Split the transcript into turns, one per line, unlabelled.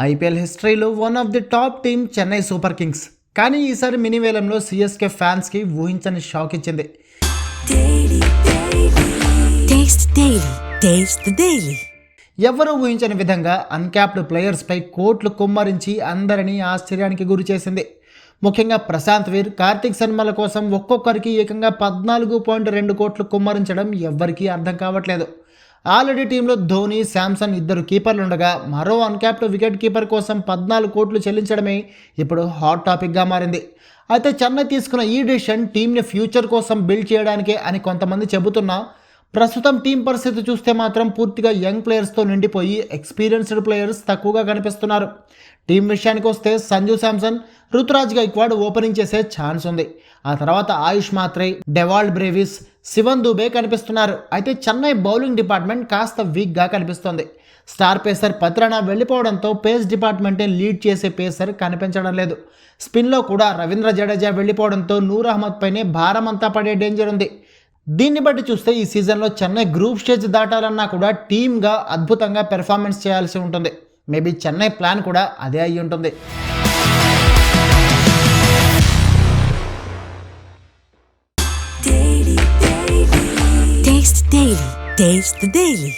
IPL హిస్టరీలో one of the top team Chennai super Kings. కానీ ఈసారి మినీ వేలంలో సిఎస్కే ఫ్యాన్స్కి ఊహించని షాక్ ఇచ్చింది. ఎవరూ ఊహించని విధంగా అన్క్యాప్డ్ ప్లేయర్స్పై కోట్లు కుమ్మరించి అందరినీ ఆశ్చర్యానికి గురి చేసింది. ముఖ్యంగా ప్రశాంత్ వీర్, కార్తిక్ శర్మల కోసం ఒక్కొక్కరికి ఏకంగా 14.2 కోట్లు కుమ్మరించడం ఎవ్వరికీ అర్థం కావట్లేదు. ఆల్రెడీ టీంలో ధోని, శాంసన్ ఇద్దరు కీపర్లు ఉండగా మరో అన్క్యాప్డ్ వికెట్ కీపర్ కోసం 14 కోట్లు చెల్లించడమే ఇప్పుడు హాట్ టాపిక్గా మారింది. అయితే చెన్నై తీసుకున్న ఈ డిసిషన్ టీంని ఫ్యూచర్ కోసం బిల్డ్ చేయడానికే అని కొంతమంది చెబుతున్నా, ప్రస్తుతం టీం పరిస్థితి చూస్తే మాత్రం పూర్తిగా యంగ్ ప్లేయర్స్తో నిండిపోయి ఎక్స్పీరియన్స్డ్ ప్లేయర్స్ తక్కువగా కనిపిస్తున్నారు. టీం విషయానికి వస్తే సంజు శాంసన్, రుతురాజ్ గైక్వాడ్ ఓపెనింగ్ చేసే ఛాన్స్ ఉంది. ఆ తర్వాత ఆయుష్ మాత్రే, డెవాల్డ్ బ్రేవిస్, శివన్ దుబే కనిపిస్తున్నారు. అయితే చెన్నై బౌలింగ్ డిపార్ట్మెంట్ కాస్త వీక్గా కనిపిస్తోంది. స్టార్ పేసర్ పత్రానా వెళ్ళిపోవడంతో పేస్ డిపార్ట్మెంటే లీడ్ చేసే పేసర్ కనిపించడం లేదు. స్పిన్లో కూడా రవీంద్ర జడేజా వెళ్ళిపోవడంతో నూర్ అహ్మద్ పైనే భారం అంతా పడే డేంజర్ ఉంది. దీన్ని బట్టి చూస్తే ఈ సీజన్లో చెన్నై గ్రూప్ స్టేజ్ దాటాలన్నా కూడా టీమ్గా అద్భుతంగా పెర్ఫార్మెన్స్ చేయాల్సి ఉంటుంది. మేబీ చెన్నై ప్లాన్ కూడా అదే అయి ఉంటుంది.
Taste the Daily.